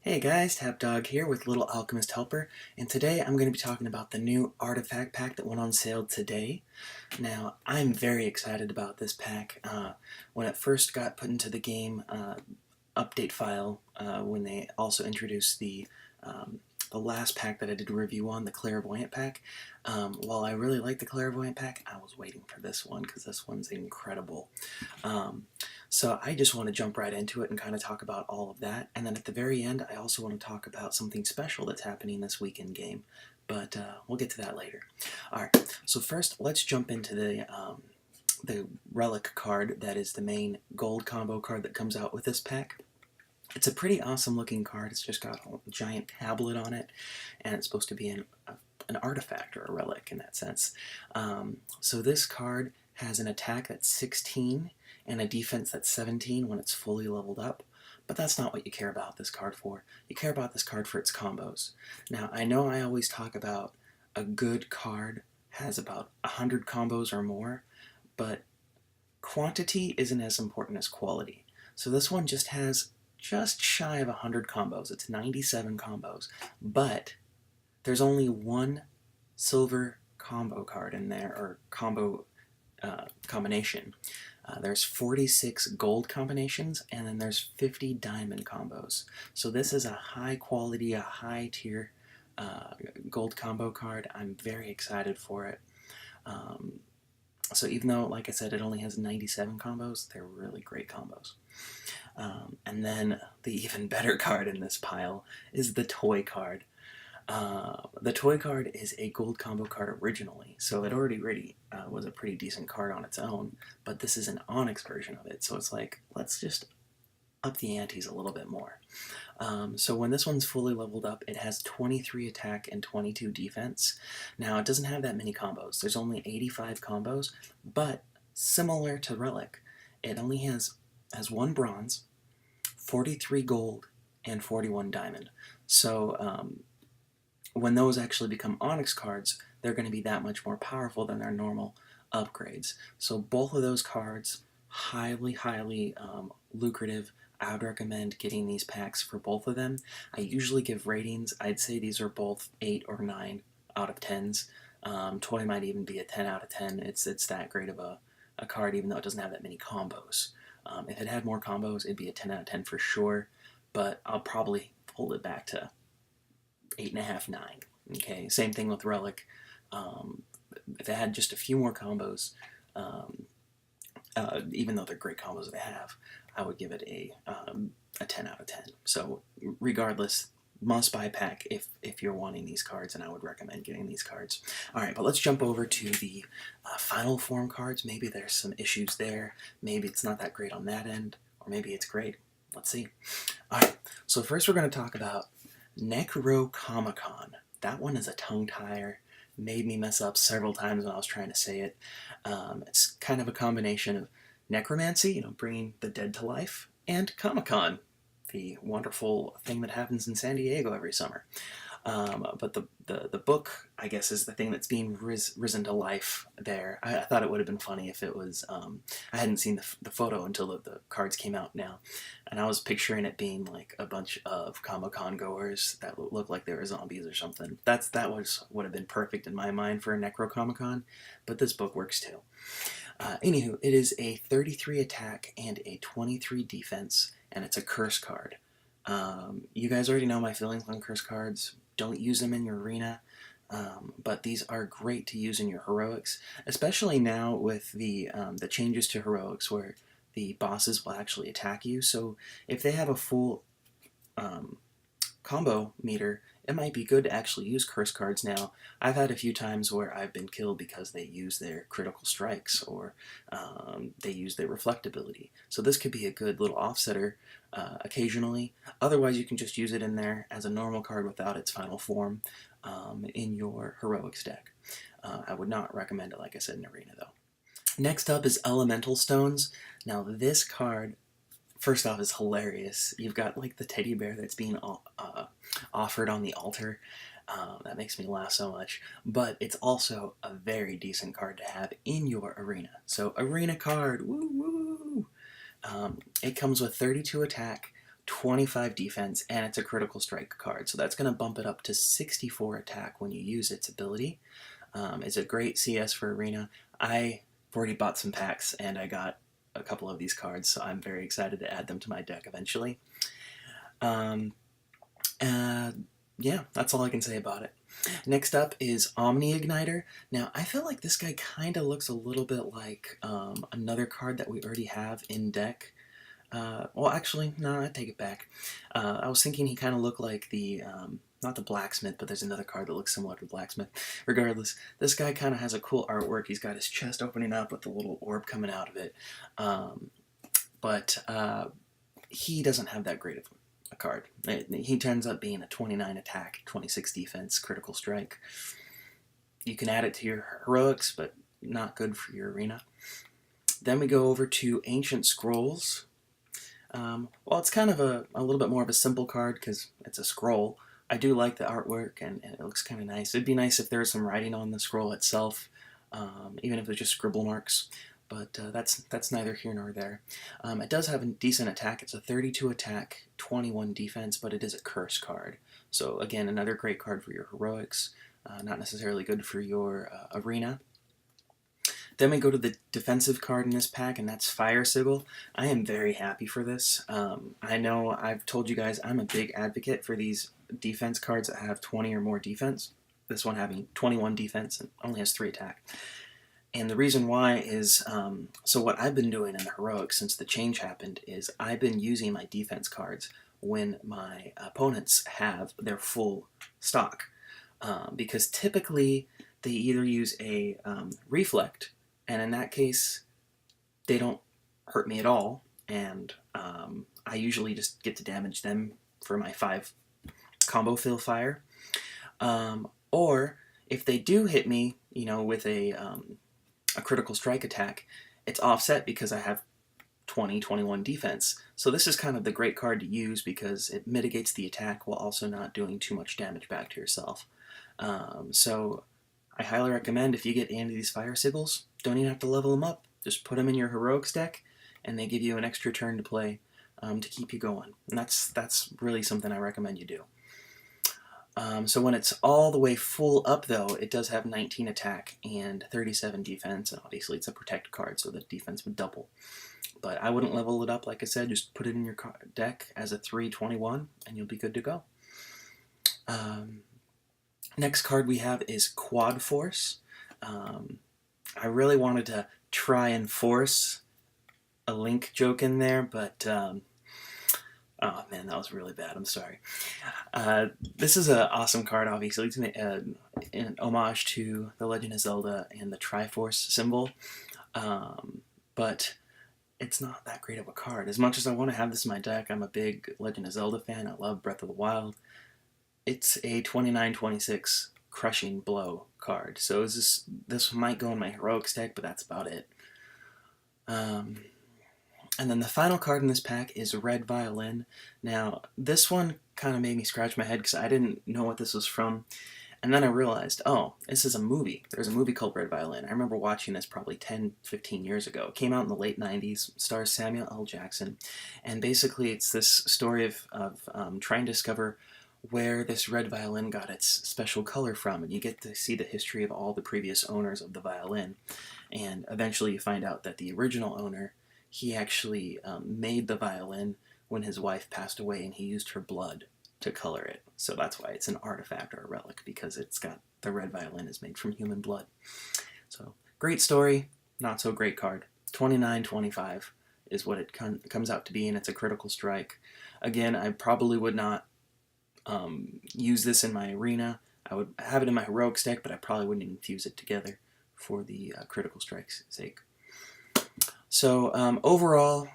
Hey guys, TapDawg here with Little Alchemist Helper, and today I'm going to be talking about the new artifact pack that went on sale today. Now, I'm very excited about this pack. When it first got put into the game update file, when they also introduced the last pack that I did a review on, the Clairvoyant pack, while I really like the Clairvoyant pack, I was waiting for this one because this one's incredible. So I just want to jump right into it and kind of talk about all of that. And then at the very end, I also want to talk about something special that's happening this week in game. But we'll get to that later. Alright, so first let's jump into the Relic card that is the main gold combo card that comes out with this pack. It's a pretty awesome looking card. It's just got a giant tablet on it, and it's supposed to be an artifact or a relic in that sense. So this card has an attack that's 16 and a defense that's 17 when it's fully leveled up, but that's not what you care about this card for. You care about this card for its combos. Now, I know I always talk about a good card has about 100 combos or more, but quantity isn't as important as quality. So this one just has just shy of 100 combos. It's 97 combos, but there's only one silver combo card in there, or combo combination. There's 46 gold combinations, and then there's 50 diamond combos. So this is a high quality, a high tier gold combo card. I'm very excited for it. So even though, like I said, it only has 97 combos, they're really great combos. And then the even better card in this pile is the toy card. The toy card is a gold combo card originally, so it already was a pretty decent card on its own, but this is an Onyx version of it, so it's like, let's just up the antes a little bit more. So when this one's fully leveled up, it has 23 attack and 22 defense. Now, it doesn't have that many combos. There's only 85 combos, but similar to Relic, it only has one bronze, 43 gold, and 41 diamond. So when those actually become Onyx cards, they're going to be that much more powerful than their normal upgrades. So both of those cards, highly lucrative. I would recommend getting these packs for both of them. I usually give ratings. I'd say these are both 8 or 9 out of 10s. Toy might even be a 10 out of 10. It's that great of a card, even though it doesn't have that many combos. If it had more combos, it'd be a 10 out of 10 for sure, but I'll probably hold it back to 8.5, 9. Okay, same thing with Relic. If it had just a few more combos, even though they're great combos they have, I would give it a 10 out of 10. So regardless, must-buy pack if you're wanting these cards, and I would recommend getting these cards. Alright, but let's jump over to the final form cards. Maybe there's some issues there. Maybe it's not that great on that end, or maybe it's great. Let's see. Alright, so first we're going to talk about Necrocomicon. That one is a tongue-tire. Made me mess up several times when I was trying to say it. It's kind of a combination of necromancy, bringing the dead to life, and Comic-Con, the wonderful thing that happens in San Diego every summer. But the book, I guess, is the thing that's being risen to life there. I thought it would have been funny if it was, I hadn't seen the photo until the cards came out now, and I was picturing it being like a bunch of Comic-Con goers that looked like they were zombies or something. That would have been perfect in my mind for a Necrocomicon, but this book works too. Anywho, it is a 33 attack and a 23 defense, and it's a curse card. You guys already know my feelings on curse cards. Don't use them in your arena, but these are great to use in your heroics, especially now with the changes to heroics where the bosses will actually attack you. So if they have a full combo meter, it might be good to actually use curse cards now. I've had a few times where I've been killed because they use their critical strikes, or they use their reflect ability. So this could be a good little offsetter occasionally. Otherwise, you can just use it in there as a normal card without its final form in your heroics deck. I would not recommend it, like I said, in Arena, though. Next up is Elemental Stones. Now, this card, first off, is hilarious. You've got like the teddy bear that's being offered on the altar. That makes me laugh so much. But it's also a very decent card to have in your arena. So arena card, woo woo! It comes with 32 attack, 25 defense, and it's a critical strike card, so that's going to bump it up to 64 attack when you use its ability. It's a great CS for Arena. I've already bought some packs, and I got a couple of these cards, so I'm very excited to add them to my deck eventually. Yeah, that's all I can say about it. Next up is Omni Igniter. Now, I feel like this guy kind of looks a little bit like another card that we already have in deck. Well, actually, no, I take it back. I was thinking he kind of looked like the, not the Blacksmith, but there's another card that looks similar to the Blacksmith. Regardless, this guy kind of has a cool artwork. He's got his chest opening up with a little orb coming out of it. But he doesn't have that great of a card. He turns up being a 29 attack, 26 defense, critical strike. You can add it to your heroics, but not good for your arena. Then we go over to Ancient Scrolls. Well, it's kind of a little bit more of a simple card because it's a scroll. I do like the artwork, and it looks kind of nice. It'd be nice if there was some writing on the scroll itself, even if it's just scribble marks. But that's neither here nor there. It does have a decent attack. It's a 32 attack, 21 defense, but it is a curse card. So again, another great card for your heroics. Not necessarily good for your arena. Then we go to the defensive card in this pack, and that's Fire Sigil. I am very happy for this. I know I've told you guys I'm a big advocate for these defense cards that have 20 or more defense. This one having 21 defense and only has 3 attack. And the reason why is, so what I've been doing in the heroics since the change happened is I've been using my defense cards when my opponents have their full stock. Because typically they either use a reflect, and in that case they don't hurt me at all, and I usually just get to damage them for my 5 combo fill fire. Or if they do hit me, you know, with a critical strike attack, it's offset because I have 20, 21 defense. So this is kind of the great card to use because it mitigates the attack while also not doing too much damage back to yourself. So I highly recommend if you get into these Fire Sigils, don't even have to level them up. Just put them in your heroics deck, and they give you an extra turn to play to keep you going. And that's really something I recommend you do. So when it's all the way full up, though, it does have 19 attack and 37 defense, and obviously it's a protect card, so the defense would double. But I wouldn't level it up, like I said, just put it in your deck as a 3/21, and you'll be good to go. Next card we have is Quadforce. I really wanted to try and force a Link joke in there, but oh man, that was really bad. I'm sorry. This is an awesome card, obviously. It's an homage to The Legend of Zelda and the Triforce symbol. But it's not that great of a card. As much as I want to have this in my deck, I'm a big Legend of Zelda fan. I love Breath of the Wild. It's a 29-26 crushing blow card. So this might go in my heroics deck, but that's about it. And then the final card in this pack is Red Violin. Now, this one kind of made me scratch my head because I didn't know what this was from. And then I realized, oh, this is a movie. There's a movie called Red Violin. I remember watching this probably 10, 15 years ago. It came out in the late 90s, stars Samuel L. Jackson. And basically it's this story of trying to discover where this red violin got its special color from. And you get to see the history of all the previous owners of the violin. And eventually you find out that the original owner, he actually made the violin when his wife passed away, and he used her blood to color it. So that's why it's an artifact or a relic, because it's got the red violin is made from human blood. So great story, not so great card. 29-25 is what it comes out to be, and it's a critical strike. Again, I probably would not use this in my arena. I would have it in my heroics deck, but I probably wouldn't even fuse it together for the critical strike's sake. So overall,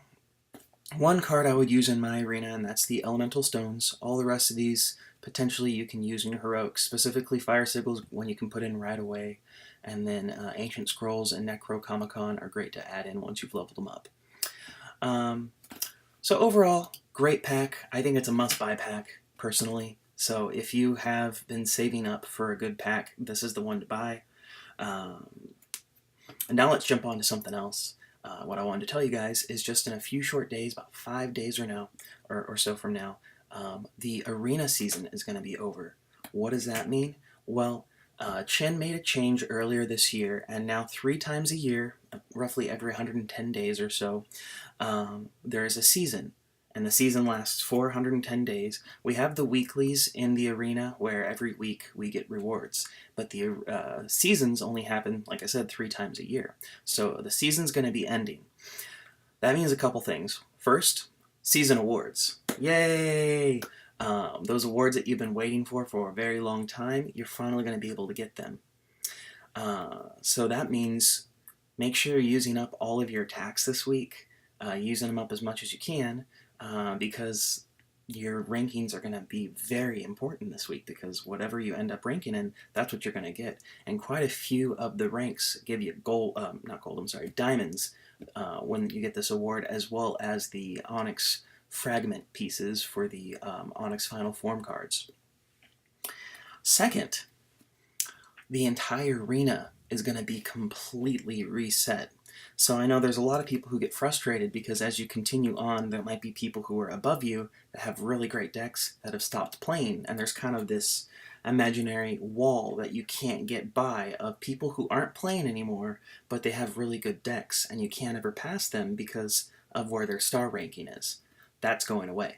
one card I would use in my arena, and that's the Elemental Stones. All the rest of these, potentially you can use in your heroics, specifically Fire Sigils when you can put in right away, and then Ancient Scrolls and Necrocomicon are great to add in once you've leveled them up. So overall, great pack. I think it's a must-buy pack, personally. So if you have been saving up for a good pack, this is the one to buy. And now let's jump on to something else. what I wanted to tell you guys is just in a few short days, about 5 days or so from now, the arena season is going to be over. What does that mean? Well, Chen made a change earlier this year, and now 3 times a year, roughly every 110 days or so, there is a season. And the season lasts 410 days. We have the weeklies in the arena where every week we get rewards. But the seasons only happen, like I said, 3 times a year. So the season's going to be ending. That means a couple things. First, season awards. Yay! Those awards that you've been waiting for a very long time, you're finally going to be able to get them. So that means make sure you're using up all of your attacks this week, using them up as much as you can, because your rankings are going to be very important this week, because whatever you end up ranking in, that's what you're going to get. And quite a few of the ranks give you diamonds when you get this award, as well as the Onyx fragment pieces for the Onyx Final Form cards. Second, the entire arena is going to be completely reset. So I know there's a lot of people who get frustrated because as you continue on, there might be people who are above you that have really great decks that have stopped playing, and there's kind of this imaginary wall that you can't get by of people who aren't playing anymore, but they have really good decks, and you can't ever pass them because of where their star ranking is. That's going away,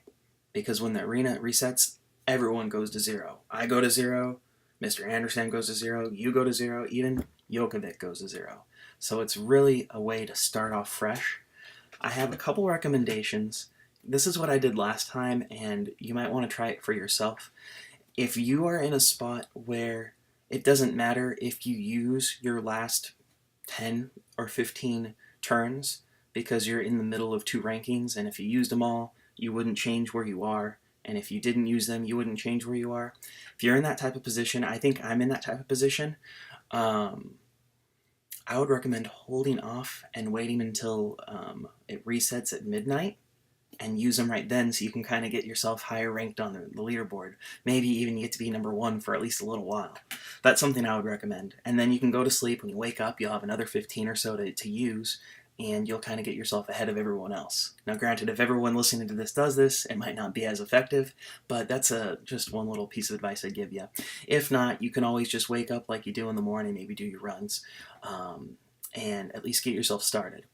because when the arena resets, everyone goes to 0. I go to 0, Mr. Anderson goes to 0, you go to 0, even Jokovic goes to 0. So it's really a way to start off fresh. I have a couple recommendations. This is what I did last time, and you might want to try it for yourself. If you are in a spot where it doesn't matter if you use your last 10 or 15 turns because you're in the middle of 2 rankings, and if you used them all, you wouldn't change where you are, and if you didn't use them, you wouldn't change where you are. If you're in that type of position, I think I'm in that type of position, I would recommend holding off and waiting until it resets at midnight and use them right then, so you can kind of get yourself higher ranked on the leaderboard. Maybe even get to be number 1 for at least a little while. That's something I would recommend. And then you can go to sleep. When you wake up, you'll have another 15 or so to use, and you'll kind of get yourself ahead of everyone else. Now granted, if everyone listening to this does this, it might not be as effective, but that's just one little piece of advice I'd give you. If not, you can always just wake up like you do in the morning, maybe do your runs, and at least get yourself started.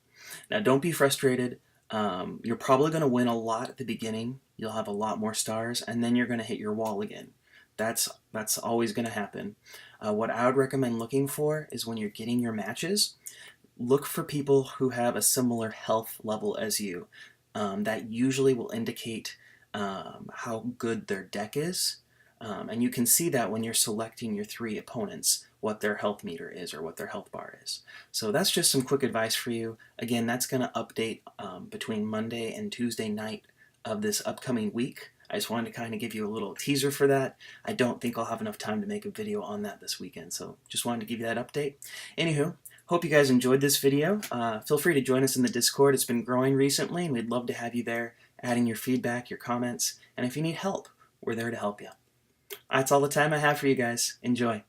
Now don't be frustrated. You're probably going to win a lot at the beginning. You'll have a lot more stars, and then you're going to hit your wall again. That's always going to happen. What I would recommend looking for is when you're getting your matches, look for people who have a similar health level as you. That usually will indicate how good their deck is. And you can see that when you're selecting your 3 opponents, what their health meter is or what their health bar is. So that's just some quick advice for you. Again, that's going to update between Monday and Tuesday night of this upcoming week. I just wanted to kind of give you a little teaser for that. I don't think I'll have enough time to make a video on that this weekend, so just wanted to give you that update. Anywho, hope you guys enjoyed this video. Feel free to join us in the Discord. It's been growing recently, and we'd love to have you there, adding your feedback, your comments, and if you need help, we're there to help you. That's all the time I have for you guys. Enjoy.